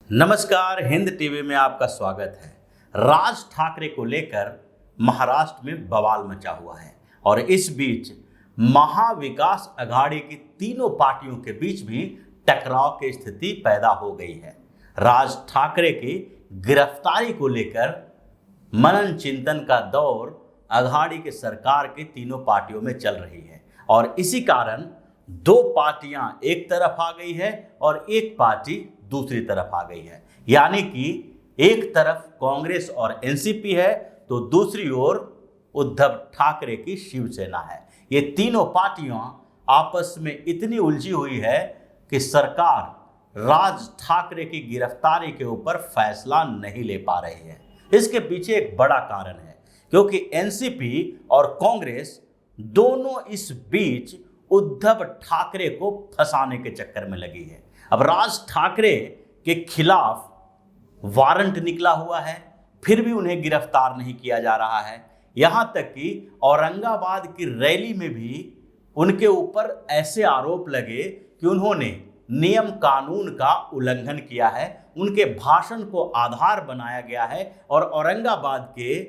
नमस्कार, हिंद टीवी में आपका स्वागत है। राज ठाकरे को लेकर महाराष्ट्र में बवाल मचा हुआ है और इस बीच महाविकास अघाड़ी की तीनों पार्टियों के बीच भी टकराव की स्थिति पैदा हो गई है। राज ठाकरे की गिरफ्तारी को लेकर मनन चिंतन का दौर अघाड़ी के सरकार की तीनों पार्टियों में चल रही है और इसी कारण दो पार्टियां एक तरफ आ गई है और एक पार्टी दूसरी तरफ आ गई है। यानी कि एक तरफ कांग्रेस और एनसीपी है तो दूसरी ओर उद्धव ठाकरे की शिवसेना है। ये तीनों पार्टियां आपस में इतनी उलझी हुई है कि सरकार राज ठाकरे की गिरफ्तारी के ऊपर फैसला नहीं ले पा रही है। इसके पीछे एक बड़ा कारण है क्योंकि एनसीपी और कांग्रेस दोनों इस बीच उद्धव ठाकरे को फंसाने के चक्कर में लगी है। अब राज ठाकरे के खिलाफ वारंट निकला हुआ है, फिर भी उन्हें गिरफ्तार नहीं किया जा रहा है। यहां तक कि औरंगाबाद की रैली में भी उनके ऊपर ऐसे आरोप लगे कि उन्होंने नियम कानून का उल्लंघन किया है। उनके भाषण को आधार बनाया गया है और औरंगाबाद के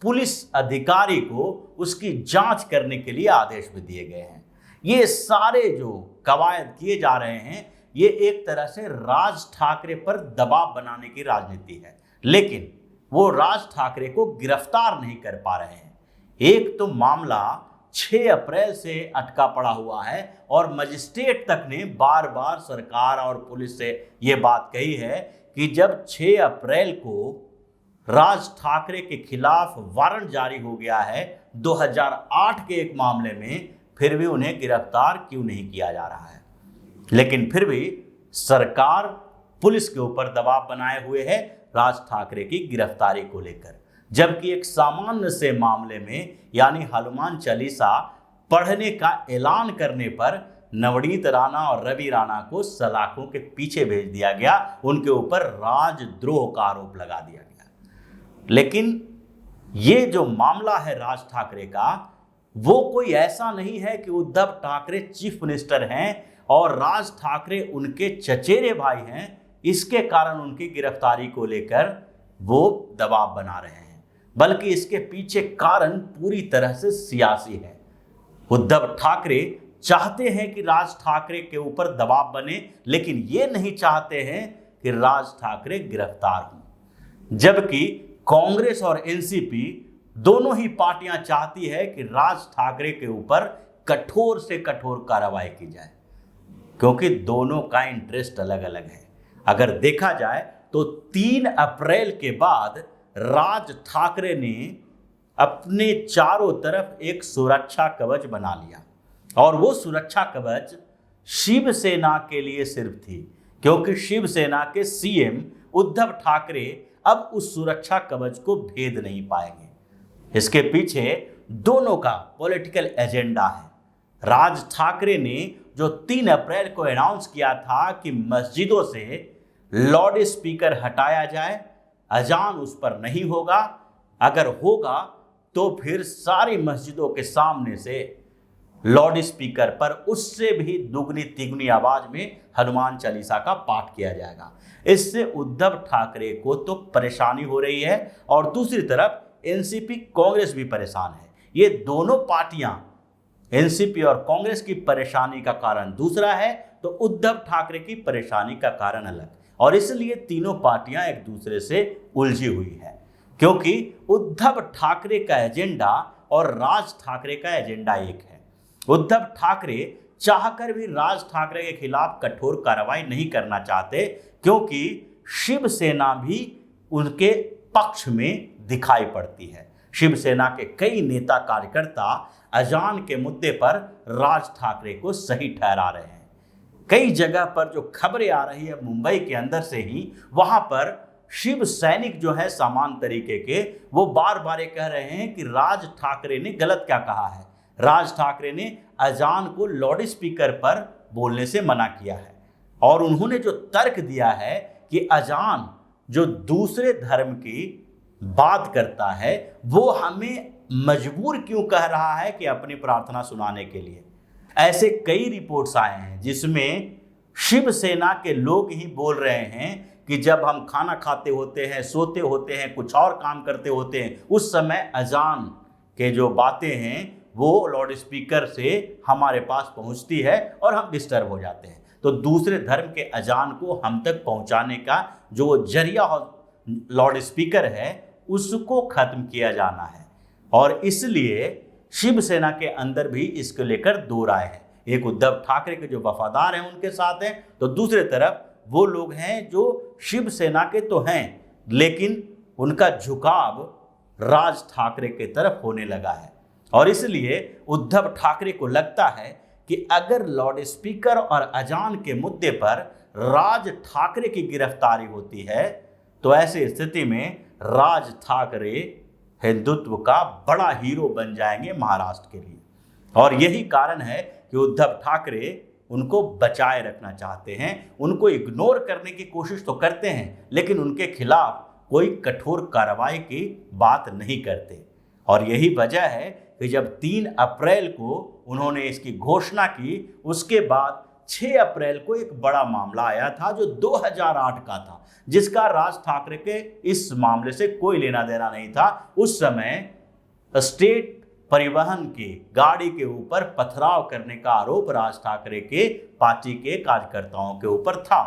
पुलिस अधिकारी को उसकी जांच करने के लिए आदेश भी दिए गए हैं। ये सारे जो कवायद किए जा रहे हैं ये एक तरह से राज ठाकरे पर दबाव बनाने की राजनीति है, लेकिन वो राज ठाकरे को गिरफ्तार नहीं कर पा रहे हैं। एक तो मामला 6 अप्रैल से अटका पड़ा हुआ है और मजिस्ट्रेट तक ने बार बार सरकार और पुलिस से ये बात कही है कि जब 6 अप्रैल को राज ठाकरे के खिलाफ वारंट जारी हो गया है 2008 के एक मामले में, फिर भी उन्हें गिरफ्तार क्यों नहीं किया जा रहा है। लेकिन फिर भी सरकार पुलिस के ऊपर दबाव बनाए हुए है राज ठाकरे की गिरफ्तारी को लेकर, जबकि एक सामान्य से मामले में यानी हनुमान चालीसा पढ़ने का ऐलान करने पर नवनीत राणा और रवि राणा को सलाखों के पीछे भेज दिया गया, उनके ऊपर राजद्रोह का आरोप लगा दिया गया। लेकिन ये जो मामला है राज ठाकरे का, वो कोई ऐसा नहीं है कि उद्धव ठाकरे चीफ मिनिस्टर हैं और राज ठाकरे उनके चचेरे भाई हैं, इसके कारण उनकी गिरफ्तारी को लेकर वो दबाव बना रहे हैं, बल्कि इसके पीछे कारण पूरी तरह से सियासी है। उद्धव ठाकरे चाहते हैं कि राज ठाकरे के ऊपर दबाव बने, लेकिन ये नहीं चाहते हैं कि राज ठाकरे गिरफ्तार हों, जबकि कांग्रेस और एनसीपी दोनों ही पार्टियां चाहती है कि राज ठाकरे के ऊपर कठोर से कठोर कार्रवाई की जाए, क्योंकि दोनों का इंटरेस्ट अलग अलग है। अगर देखा जाए तो 3 अप्रैल के बाद राज ठाकरे ने अपने चारों तरफ एक सुरक्षा कवच बना लिया और वो सुरक्षा कवच शिवसेना के लिए सिर्फ थी, क्योंकि शिवसेना के सीएम उद्धव ठाकरे अब उस सुरक्षा कवच को भेद नहीं पाएंगे। इसके पीछे दोनों का पॉलिटिकल एजेंडा है। राज ठाकरे ने जो 3 अप्रैल को अनाउंस किया था कि मस्जिदों से लाउड स्पीकर हटाया जाए, अजान उस पर नहीं होगा, अगर होगा तो फिर सारी मस्जिदों के सामने से लाउड स्पीकर पर उससे भी दुगनी तिगुनी आवाज में हनुमान चालीसा का पाठ किया जाएगा। इससे उद्धव ठाकरे को तो परेशानी हो रही है और दूसरी तरफ एनसीपी कांग्रेस भी परेशान है। ये दोनों पार्टियां एनसीपी और कांग्रेस की परेशानी का कारण दूसरा है तो उद्धव ठाकरे की परेशानी का कारण अलग, और इसलिए तीनों पार्टियां एक दूसरे से उलझी हुई है, क्योंकि उद्धव ठाकरे का एजेंडा और राज ठाकरे का एजेंडा एक है। उद्धव ठाकरे चाहकर भी राज ठाकरे के खिलाफ कठोर कार्रवाई नहीं करना चाहते, क्योंकि शिवसेना भी उनके पक्ष में दिखाई पड़ती है। शिवसेना के कई नेता कार्यकर्ता अजान के मुद्दे पर राज ठाकरे को सही ठहरा रहे हैं। कई जगह पर जो खबरें आ रही है मुंबई के अंदर से ही, वहां पर शिव सैनिक जो है सामान्य तरीके के, वो बार बार ये कह रहे हैं कि राज ठाकरे ने गलत क्या कहा है। राज ठाकरे ने अजान को लाउड स्पीकर पर बोलने से मना किया है और उन्होंने जो तर्क दिया है कि अजान जो दूसरे धर्म की बात करता है वो हमें मजबूर क्यों कह रहा है कि अपनी प्रार्थना सुनाने के लिए। ऐसे कई रिपोर्ट्स आए हैं जिसमें शिवसेना के लोग ही बोल रहे हैं कि जब हम खाना खाते होते हैं, सोते होते हैं, कुछ और काम करते होते हैं, उस समय अजान के जो बातें हैं वो लाउड स्पीकर से हमारे पास पहुंचती है और हम डिस्टर्ब हो जाते हैं। तो दूसरे धर्म के अजान को हम तक पहुंचाने का जो जरिया लाउड स्पीकर है उसको खत्म किया जाना है। और इसलिए शिवसेना के अंदर भी इसको लेकर दो राय है। एक उद्धव ठाकरे के जो वफादार हैं उनके साथ हैं, तो दूसरे तरफ वो लोग हैं जो शिवसेना के तो हैं लेकिन उनका झुकाव राज ठाकरे के तरफ होने लगा है। और इसलिए उद्धव ठाकरे को लगता है कि अगर लाउड स्पीकर और अजान के मुद्दे पर राज ठाकरे की गिरफ्तारी होती है तो ऐसी स्थिति में राज ठाकरे हिंदुत्व का बड़ा हीरो बन जाएंगे महाराष्ट्र के लिए। और यही कारण है कि उद्धव ठाकरे उनको बचाए रखना चाहते हैं, उनको इग्नोर करने की कोशिश तो करते हैं लेकिन उनके खिलाफ कोई कठोर कार्रवाई की बात नहीं करते। और यही वजह है कि जब 3 अप्रैल को उन्होंने इसकी घोषणा की, उसके बाद 6 अप्रैल को एक बड़ा मामला आया था जो 2008 का था, जिसका राज ठाकरे के इस मामले से कोई लेना देना नहीं था। उस समय स्टेट परिवहन की गाड़ी के ऊपर पथराव करने का आरोप राज ठाकरे के पार्टी के कार्यकर्ताओं के ऊपर था,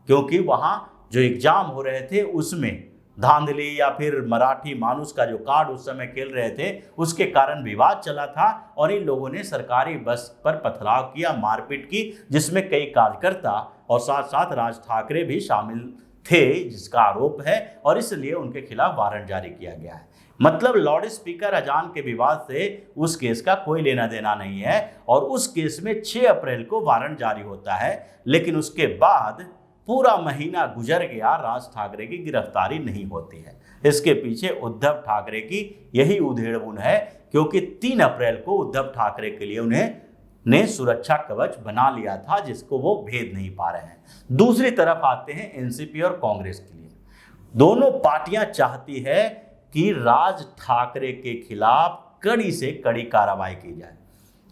क्योंकि वहां जो एग्जाम हो रहे थे उसमें धांधली या फिर मराठी मानुस का जो कार्ड उस समय खेल रहे थे उसके कारण विवाद चला था और इन लोगों ने सरकारी बस पर पथराव किया, मारपीट की, जिसमें कई कार्यकर्ता और साथ साथ राज ठाकरे भी शामिल थे जिसका आरोप है और इसलिए उनके खिलाफ वारंट जारी किया गया है। मतलब लाउड स्पीकर अजान के विवाद से उस केस का कोई लेना देना नहीं है और उस केस में 6 अप्रैल को वारंट जारी होता है, लेकिन उसके बाद पूरा महीना गुजर गया, राज ठाकरे की गिरफ्तारी नहीं होती है। इसके पीछे उद्धव ठाकरे की यही उधेड़-बुन है, क्योंकि 3 अप्रैल को उद्धव ठाकरे के लिए उन्हें सुरक्षा कवच बना लिया था जिसको वो भेद नहीं पा रहे हैं। दूसरी तरफ आते हैं एनसीपी और कांग्रेस के लिए। दोनों पार्टियां चाहती है कि राज ठाकरे के खिलाफ कड़ी से कड़ी कार्रवाई की जाए,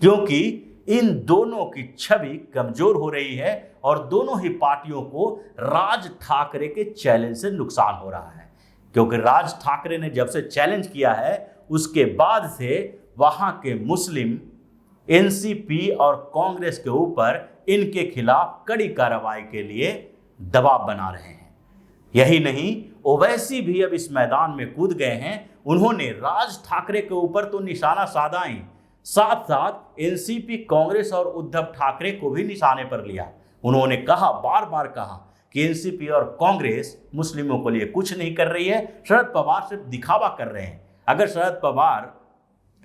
क्योंकि इन दोनों की छवि कमजोर हो रही है और दोनों ही पार्टियों को राज ठाकरे के चैलेंज से नुकसान हो रहा है। क्योंकि राज ठाकरे ने जब से चैलेंज किया है उसके बाद से वहां के मुस्लिम एनसीपी और कांग्रेस के ऊपर इनके खिलाफ कड़ी कार्रवाई के लिए दबाव बना रहे हैं। यही नहीं, ओवैसी भी अब इस मैदान में कूद गए हैं। उन्होंने राज ठाकरे के ऊपर तो निशाना साधा ही, साथ साथ एनसीपी, कांग्रेस और उद्धव ठाकरे को भी निशाने पर लिया। उन्होंने कहा, बार बार कहा कि एनसीपी और कांग्रेस मुस्लिमों के लिए कुछ नहीं कर रही है, शरद पवार सिर्फ दिखावा कर रहे हैं। अगर शरद पवार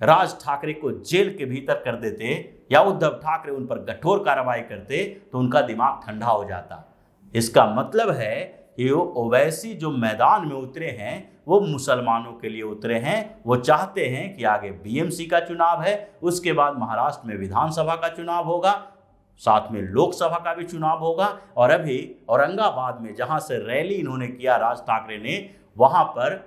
राज ठाकरे को जेल के भीतर कर देते या उद्धव ठाकरे उन पर कठोर कार्रवाई करते तो उनका दिमाग ठंडा हो जाता। इसका मतलब है कि वो ओवैसी जो मैदान में उतरे हैं वो मुसलमानों के लिए उतरे हैं। वो चाहते हैं कि आगे बीएमसी का चुनाव है, उसके बाद महाराष्ट्र में विधानसभा का चुनाव होगा, साथ में लोकसभा का भी चुनाव होगा। और अभी औरंगाबाद में जहां से रैली इन्होंने किया राज ठाकरे ने, वहां पर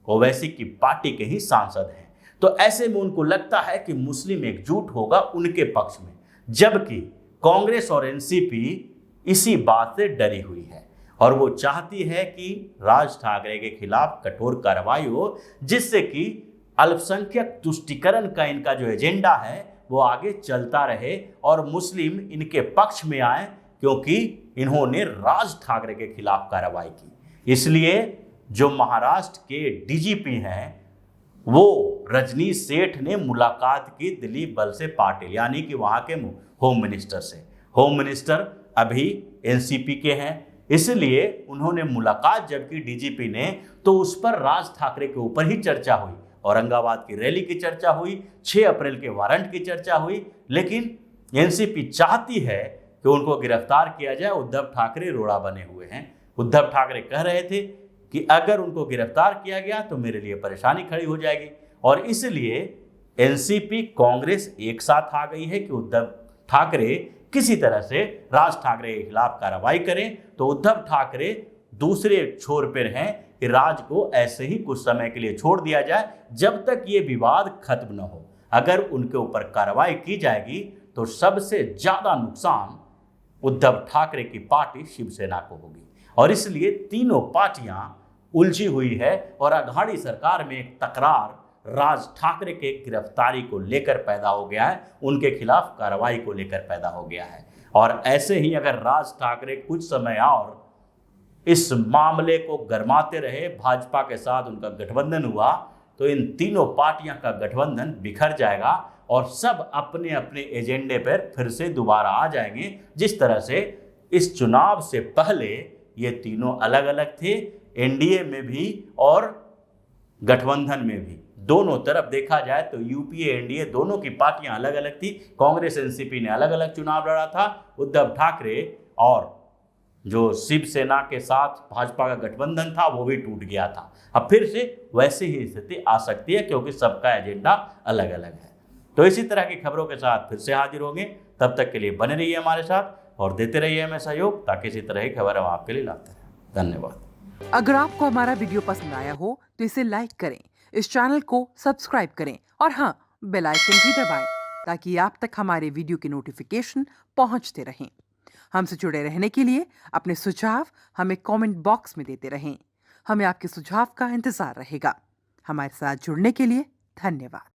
ओवैसी की पार्टी के ही सांसद हैं। तो ऐसे में उनको लगता है कि मुस्लिम एकजुट होगा उनके पक्ष में, जबकि कांग्रेस और एनसीपी इसी बात से डरी हुई है और वो चाहती है कि राज ठाकरे के खिलाफ कठोर कार्रवाई हो, जिससे कि अल्पसंख्यक तुष्टीकरण का इनका जो एजेंडा है वो आगे चलता रहे और मुस्लिम इनके पक्ष में आए, क्योंकि इन्होंने राज ठाकरे के खिलाफ कार्रवाई की। इसलिए जो महाराष्ट्र के डीजीपी हैं वो रजनीश सेठ ने मुलाकात की दिलीप वलसे पाटिल यानी कि वहां के होम मिनिस्टर से। होम मिनिस्टर अभी एनसीपी के हैं, इसलिए उन्होंने मुलाकात जब की डीजीपी ने तो उस पर राज ठाकरे के ऊपर ही चर्चा हुई। औरंगाबाद की रैली की चर्चा हुई, 6 अप्रैल के वारंट की चर्चा हुई, लेकिन एनसीपी चाहती है कि उनको गिरफ्तार किया जाए। उद्धव ठाकरे रोड़ा बने हुए हैं। उद्धव ठाकरे कह रहे थे कि अगर उनको गिरफ्तार किया गया तो मेरे लिए परेशानी खड़ी हो जाएगी, और इसलिए एनसीपी कांग्रेस एक साथ आ गई है कि उद्धव ठाकरे किसी तरह से राज ठाकरे के खिलाफ कार्रवाई करें। तो उद्धव ठाकरे दूसरे छोर पर हैं कि राज को ऐसे ही कुछ समय के लिए छोड़ दिया जाए जब तक ये विवाद खत्म न हो। अगर उनके ऊपर कार्रवाई की जाएगी तो सबसे ज्यादा नुकसान उद्धव ठाकरे की पार्टी शिवसेना को होगी। और इसलिए तीनों पार्टियां उलझी हुई है और अघाड़ी सरकार में एक तकरार राज ठाकरे के गिरफ्तारी को लेकर पैदा हो गया है, उनके खिलाफ कार्रवाई को लेकर पैदा हो गया है। और ऐसे ही अगर राज ठाकरे कुछ समय और इस मामले को गरमाते रहे, भाजपा के साथ उनका गठबंधन हुआ, तो इन तीनों पार्टियां का गठबंधन बिखर जाएगा और सब अपने अपने एजेंडे पर फिर से दोबारा आ जाएंगे। जिस तरह से इस चुनाव से पहले ये तीनों अलग अलग थे, एनडीए में भी और गठबंधन में भी, दोनों तरफ देखा जाए तो यूपीए एनडीए दोनों की पार्टियां अलग अलग थी। कांग्रेस एनसीपी ने अलग अलग चुनाव लड़ा था, उद्धव ठाकरे और जो शिवसेना के साथ भाजपा का गठबंधन था वो भी टूट गया था। अब फिर से वैसी ही स्थिति आ सकती है क्योंकि सबका एजेंडा अलग अलग है। तो इसी तरह की खबरों के साथ फिर से हाजिर होंगे, तब तक के लिए बने रहिए हमारे साथ और देते रहिए हमें सहयोग, ताकि इसी तरह की खबर हम आपके लिए लाते रहें। धन्यवाद। अगर आपको हमारा वीडियो पसंद आया हो तो इसे लाइक करें, इस चैनल को सब्सक्राइब करें और हाँ, बेल आइकन भी दबाएं ताकि आप तक हमारे वीडियो की नोटिफिकेशन पहुंचते रहें। हमसे जुड़े रहने के लिए अपने सुझाव हमें कमेंट बॉक्स में देते रहें। हमें आपके सुझाव का इंतजार रहेगा। हमारे साथ जुड़ने के लिए धन्यवाद।